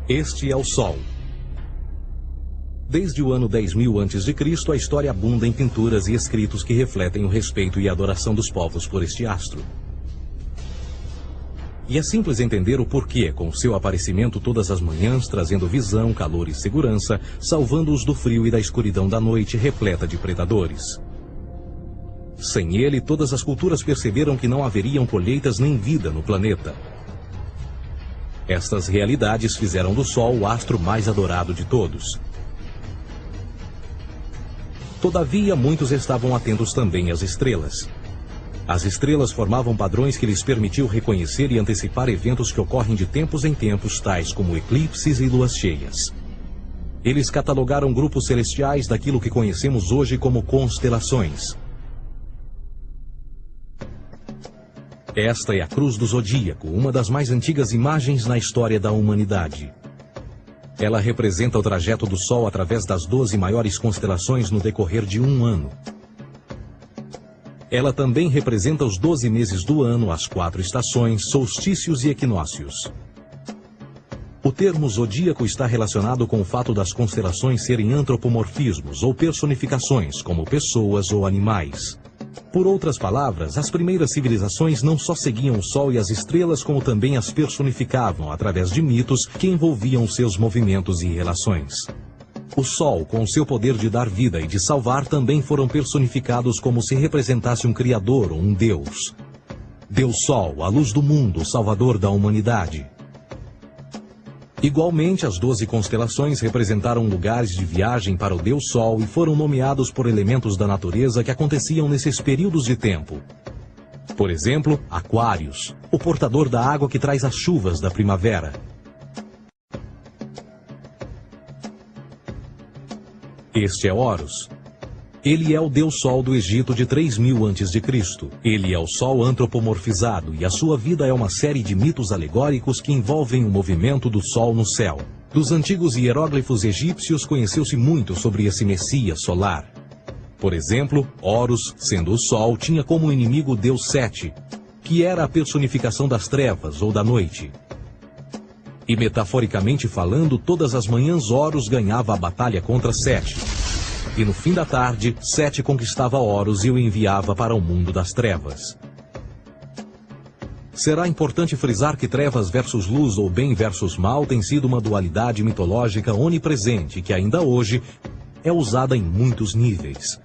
Este é o Sol. Desde o ano 10.000 a.C., a história abunda em pinturas e escritos que refletem o respeito e a adoração dos povos por este astro. E é simples entender o porquê, com seu aparecimento todas as manhãs, trazendo visão, calor e segurança, salvando-os do frio e da escuridão da noite repleta de predadores. Sem ele, todas as culturas perceberam que não haveriam colheitas nem vida no planeta. Estas realidades fizeram do Sol o astro mais adorado de todos. Todavia, muitos estavam atentos também às estrelas. As estrelas formavam padrões que lhes permitiam reconhecer e antecipar eventos que ocorrem de tempos em tempos, tais como eclipses e luas cheias. Eles catalogaram grupos celestiais daquilo que conhecemos hoje como constelações. Esta é a Cruz do Zodíaco, uma das mais antigas imagens na história da humanidade. Ela representa o trajeto do Sol através das 12 maiores constelações no decorrer de um ano. Ela também representa os 12 meses do ano, as 4 estações, solstícios e equinócios. O termo zodíaco está relacionado com o fato das constelações serem antropomorfismos ou personificações, como pessoas ou animais. Por outras palavras, as primeiras civilizações não só seguiam o Sol e as estrelas, como também as personificavam através de mitos que envolviam seus movimentos e relações. O Sol, com o seu poder de dar vida e de salvar, também foram personificados como se representasse um Criador ou um Deus. Deus Sol, a luz do mundo, o Salvador da humanidade. Igualmente, as 12 constelações representaram lugares de viagem para o Deus Sol e foram nomeados por elementos da natureza que aconteciam nesses períodos de tempo. Por exemplo, Aquários, o portador da água que traz as chuvas da primavera. Este é Horus. Ele é o Deus Sol do Egito de 3.000 a.C. Ele é o Sol antropomorfizado e a sua vida é uma série de mitos alegóricos que envolvem o movimento do Sol no céu. Dos antigos hieróglifos egípcios conheceu-se muito sobre esse Messias solar. Por exemplo, Horus, sendo o Sol, tinha como inimigo o Deus Sete, que era a personificação das trevas ou da noite. E metaforicamente falando, todas as manhãs Horus ganhava a batalha contra Sete. E no fim da tarde, Sete conquistava Horus e o enviava para o mundo das trevas. Será importante frisar que trevas versus luz ou bem versus mal tem sido uma dualidade mitológica onipresente que ainda hoje é usada em muitos níveis.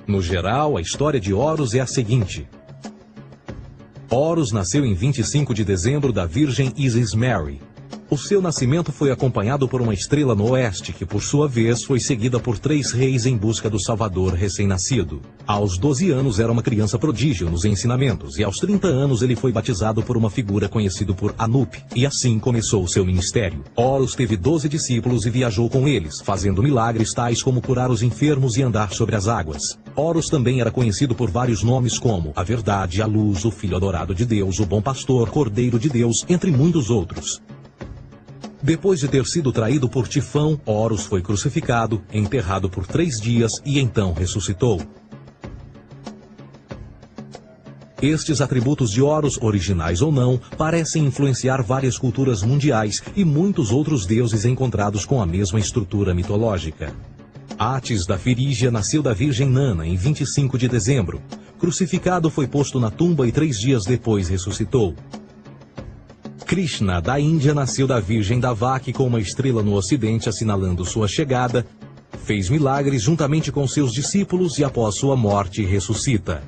No geral, a história de Horus é a seguinte. Horus nasceu em 25 de dezembro da Virgem Isis Mary. O seu nascimento foi acompanhado por uma estrela no oeste, que por sua vez foi seguida por 3 reis em busca do Salvador recém-nascido. Aos 12 anos era uma criança prodígio nos ensinamentos, e aos 30 anos ele foi batizado por uma figura conhecida por Anup, e assim começou o seu ministério. Horus teve 12 discípulos e viajou com eles, fazendo milagres tais como curar os enfermos e andar sobre as águas. Horus também era conhecido por vários nomes como a Verdade, a Luz, o Filho Adorado de Deus, o Bom Pastor, Cordeiro de Deus, entre muitos outros. Depois de ter sido traído por Tifão, Horus foi crucificado, enterrado por 3 dias e então ressuscitou. Estes atributos de Horus, originais ou não, parecem influenciar várias culturas mundiais e muitos outros deuses encontrados com a mesma estrutura mitológica. Atis da Firígia nasceu da Virgem Nana em 25 de dezembro. Crucificado, foi posto na tumba e 3 dias depois ressuscitou. Krishna, da Índia, nasceu da Virgem Davaki com uma estrela no ocidente assinalando sua chegada, fez milagres juntamente com seus discípulos e após sua morte ressuscita.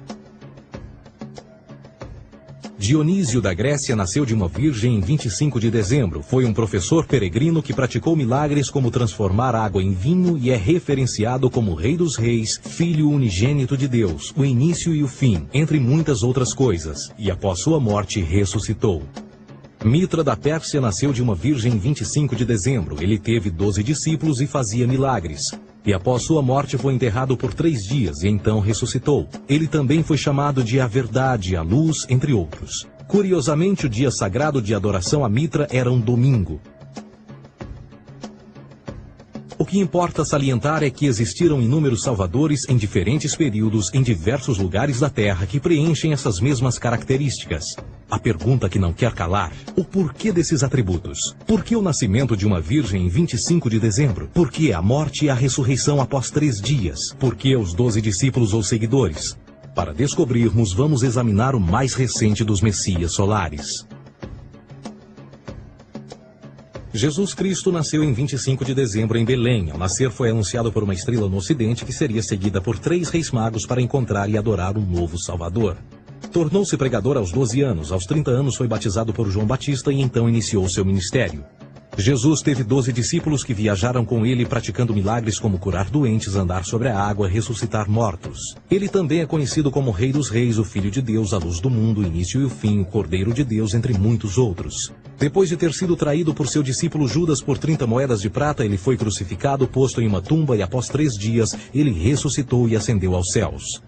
Dionísio da Grécia nasceu de uma virgem em 25 de dezembro. Foi um professor peregrino que praticou milagres como transformar água em vinho e é referenciado como Rei dos Reis, Filho unigênito de Deus, o início e o fim, entre muitas outras coisas, e após sua morte ressuscitou. Mitra da Pérsia nasceu de uma virgem em 25 de dezembro. Ele teve 12 discípulos e fazia milagres. E após sua morte foi enterrado por 3 dias e então ressuscitou. Ele também foi chamado de a Verdade, a Luz, entre outros. Curiosamente, o dia sagrado de adoração a Mitra era um domingo. O que importa salientar é que existiram inúmeros salvadores em diferentes períodos em diversos lugares da Terra que preenchem essas mesmas características. A pergunta que não quer calar: o porquê desses atributos? Por que o nascimento de uma virgem em 25 de dezembro? Por que a morte e a ressurreição após 3 dias? Por que os 12 discípulos ou seguidores? Para descobrirmos, vamos examinar o mais recente dos Messias solares. Jesus Cristo nasceu em 25 de dezembro em Belém. Ao nascer foi anunciado por uma estrela no ocidente que seria seguida por 3 reis magos para encontrar e adorar um novo Salvador. Tornou-se pregador aos 12 anos. Aos 30 anos foi batizado por João Batista e então iniciou seu ministério. Jesus teve 12 discípulos que viajaram com ele praticando milagres como curar doentes, andar sobre a água, ressuscitar mortos. Ele também é conhecido como Rei dos Reis, o Filho de Deus, a luz do mundo, o início e o fim, o Cordeiro de Deus, entre muitos outros. Depois de ter sido traído por seu discípulo Judas por 30 moedas de prata, ele foi crucificado, posto em uma tumba e após 3 dias ele ressuscitou e ascendeu aos céus.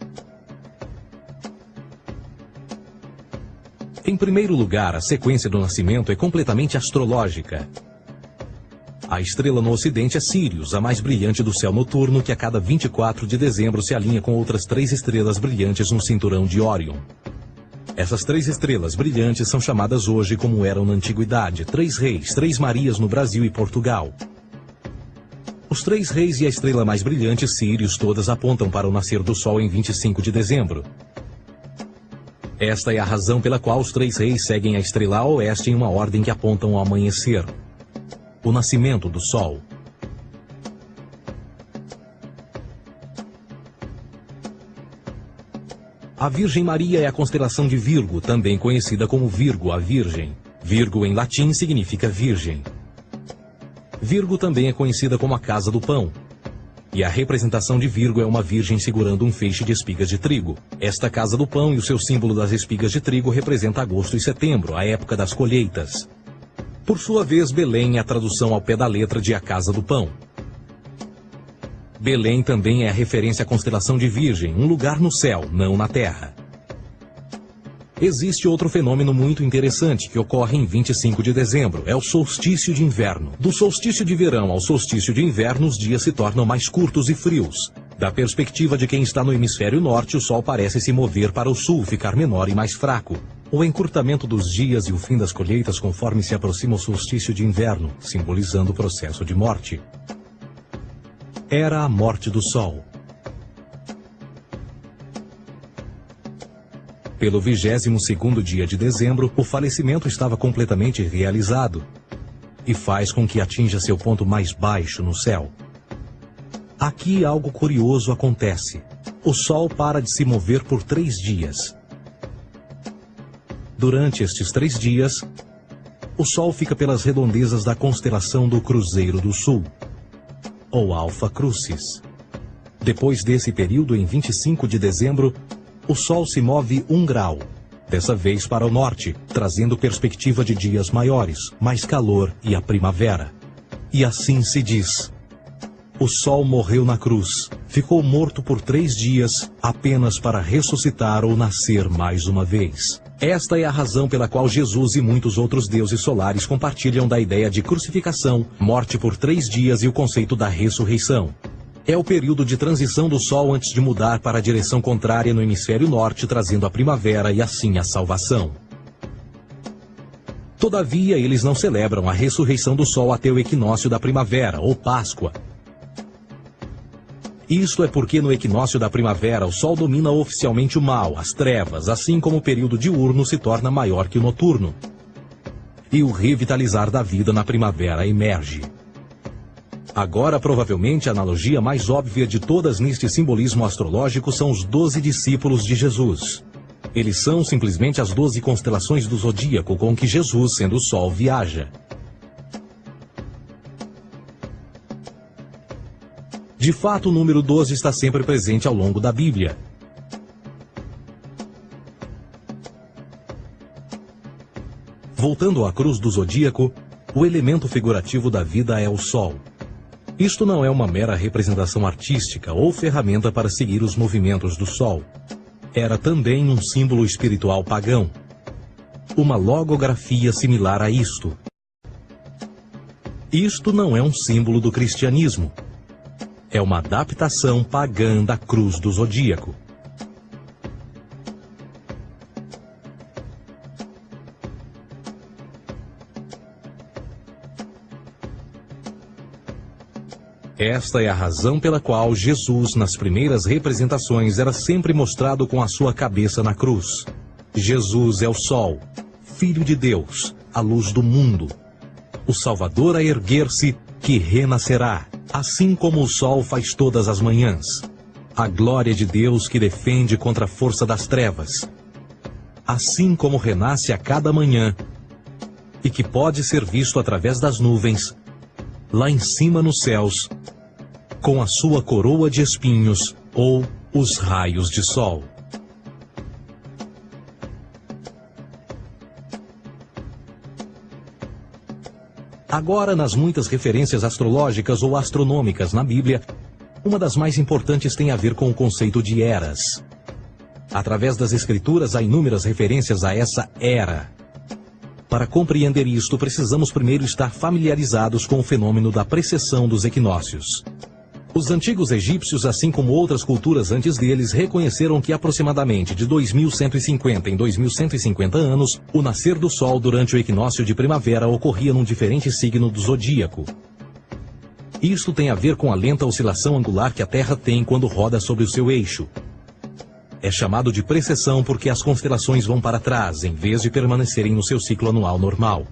Em primeiro lugar, a sequência do nascimento é completamente astrológica. A estrela no ocidente é Sírius, a mais brilhante do céu noturno, que a cada 24 de dezembro se alinha com outras 3 estrelas brilhantes no cinturão de Órion. Essas 3 estrelas brilhantes são chamadas hoje, como eram na antiguidade, 3 reis, 3 Marias no Brasil e Portugal. Os 3 reis e a estrela mais brilhante, Sírius, todas apontam para o nascer do Sol em 25 de dezembro. Esta é a razão pela qual os 3 reis seguem a estrela a oeste em uma ordem que apontam ao amanhecer. O nascimento do Sol. A Virgem Maria é a constelação de Virgo, também conhecida como Virgo, a Virgem. Virgo em latim significa virgem. Virgo também é conhecida como a Casa do Pão. E a representação de Virgo é uma virgem segurando um feixe de espigas de trigo. Esta Casa do Pão e o seu símbolo das espigas de trigo representa agosto e setembro, a época das colheitas. Por sua vez, Belém é a tradução ao pé da letra de a Casa do Pão. Belém também é a referência à constelação de Virgem, um lugar no céu, não na terra. Existe outro fenômeno muito interessante que ocorre em 25 de dezembro, é o solstício de inverno. Do solstício de verão ao solstício de inverno, os dias se tornam mais curtos e frios. Da perspectiva de quem está no hemisfério norte, o Sol parece se mover para o sul, ficar menor e mais fraco. O encurtamento dos dias e o fim das colheitas conforme se aproxima o solstício de inverno, simbolizando o processo de morte. Era a morte do Sol. Pelo 22º dia de dezembro, o falecimento estava completamente realizado e faz com que atinja seu ponto mais baixo no céu. Aqui algo curioso acontece. O Sol para de se mover por 3 dias. Durante estes 3 dias, o Sol fica pelas redondezas da constelação do Cruzeiro do Sul, ou Alfa Crucis. Depois desse período, em 25 de dezembro, o Sol se move 1 grau, dessa vez para o norte, trazendo perspectiva de dias maiores, mais calor e a primavera. E assim se diz: o Sol morreu na cruz, ficou morto por 3 dias, apenas para ressuscitar ou nascer mais uma vez. Esta é a razão pela qual Jesus e muitos outros deuses solares compartilham da ideia de crucificação, morte por 3 dias e o conceito da ressurreição. É o período de transição do Sol antes de mudar para a direção contrária no hemisfério norte, trazendo a primavera e assim a salvação. Todavia, eles não celebram a ressurreição do Sol até o equinócio da primavera, ou Páscoa. Isto é porque no equinócio da primavera o Sol domina oficialmente o mal, as trevas, assim como o período diurno se torna maior que o noturno. E o revitalizar da vida na primavera emerge. Agora, provavelmente, a analogia mais óbvia de todas neste simbolismo astrológico são os 12 discípulos de Jesus. Eles são simplesmente as 12 constelações do zodíaco com que Jesus, sendo o Sol, viaja. De fato, o número 12 está sempre presente ao longo da Bíblia. Voltando à cruz do zodíaco, o elemento figurativo da vida é o Sol. Isto não é uma mera representação artística ou ferramenta para seguir os movimentos do Sol. Era também um símbolo espiritual pagão. Uma logografia similar a isto. Isto não é um símbolo do cristianismo. É uma adaptação pagã da cruz do zodíaco. Esta é a razão pela qual Jesus, nas primeiras representações, era sempre mostrado com a sua cabeça na cruz. Jesus é o Sol, Filho de Deus, a luz do mundo. O Salvador a erguer-se, que renascerá, assim como o sol faz todas as manhãs. A glória de Deus que defende contra a força das trevas. Assim como renasce a cada manhã, e que pode ser visto através das nuvens, lá em cima nos céus, com a sua coroa de espinhos ou os raios de sol. Agora, nas muitas referências astrológicas ou astronômicas na Bíblia, uma das mais importantes tem a ver com o conceito de eras. Através das Escrituras há inúmeras referências a essa era. Para compreender isto, precisamos primeiro estar familiarizados com o fenômeno da precessão dos equinócios. Os antigos egípcios, assim como outras culturas antes deles, reconheceram que aproximadamente de 2150 em 2150 anos, o nascer do Sol durante o equinócio de primavera ocorria num diferente signo do zodíaco. Isto tem a ver com a lenta oscilação angular que a Terra tem quando roda sobre o seu eixo. É chamado de precessão porque as constelações vão para trás, em vez de permanecerem no seu ciclo anual normal.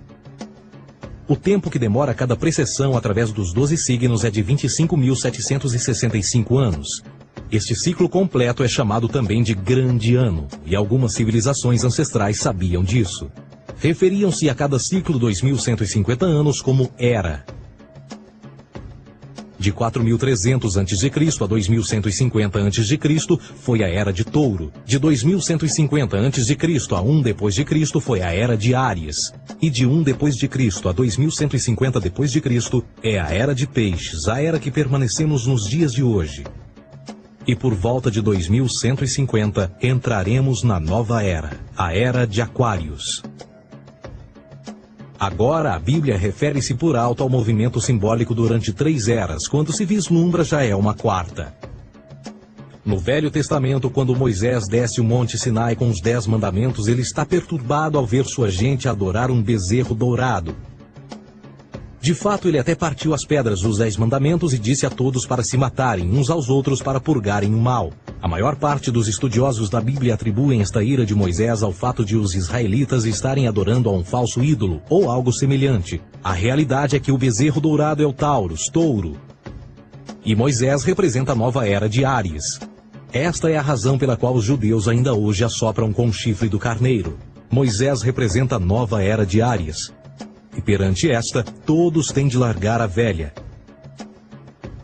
O tempo que demora cada precessão através dos 12 signos é de 25.765 anos. Este ciclo completo é chamado também de Grande Ano, e algumas civilizações ancestrais sabiam disso. Referiam-se a cada ciclo 2.150 anos como Era. De 4.300 a.C. a 2.150 a.C. foi a Era de Touro. De 2.150 a.C. a 1 d.C. foi a Era de Áries. E de 1 d.C. a 2.150 d.C. é a Era de Peixes, a era que permanecemos nos dias de hoje. E por volta de 2150 entraremos na nova era, a Era de Aquários. Agora, a Bíblia refere-se por alto ao movimento simbólico durante 3 eras, quando se vislumbra já é uma quarta. No Velho Testamento, quando Moisés desce o Monte Sinai com os 10 mandamentos, ele está perturbado ao ver sua gente adorar um bezerro dourado. De fato, ele até partiu as pedras dos 10 mandamentos e disse a todos para se matarem uns aos outros para purgarem o mal. A maior parte dos estudiosos da Bíblia atribuem esta ira de Moisés ao fato de os israelitas estarem adorando a um falso ídolo, ou algo semelhante. A realidade é que o bezerro dourado é o Taurus, touro. E Moisés representa a nova era de Áries. Esta é a razão pela qual os judeus ainda hoje assopram com o chifre do carneiro. Moisés representa a nova era de Áries. E perante esta, todos têm de largar a velha.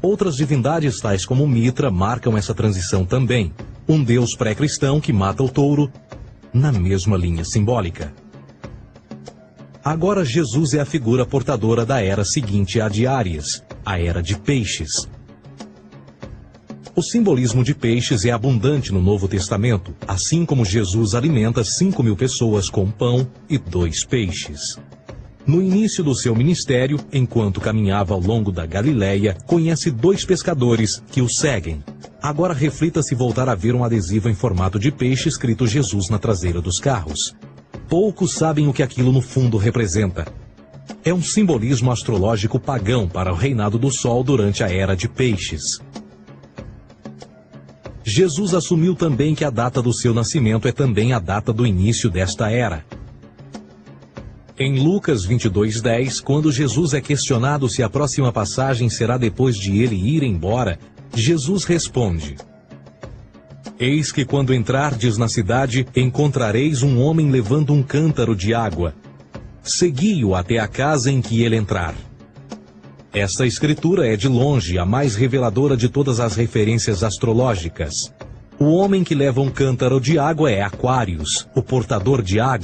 Outras divindades, tais como Mitra, marcam essa transição também. Um deus pré-cristão que mata o touro, na mesma linha simbólica. Agora Jesus é a figura portadora da era seguinte à de Áries, a Era de Peixes. O simbolismo de peixes é abundante no Novo Testamento, assim como Jesus alimenta 5.000 pessoas com pão e 2 peixes. No início do seu ministério, enquanto caminhava ao longo da Galileia, conhece 2 pescadores que o seguem. Agora reflita se voltar a ver um adesivo em formato de peixe escrito Jesus na traseira dos carros. Poucos sabem o que aquilo no fundo representa. É um simbolismo astrológico pagão para o reinado do Sol durante a Era de Peixes. Jesus assumiu também que a data do seu nascimento é também a data do início desta era. Em Lucas 22:10, quando Jesus é questionado se a próxima passagem será depois de ele ir embora, Jesus responde: Eis que quando entrardes na cidade, encontrareis um homem levando um cântaro de água. Segui-o até a casa em que ele entrar. Esta escritura é de longe a mais reveladora de todas as referências astrológicas. O homem que leva um cântaro de água é Aquários, o portador de água.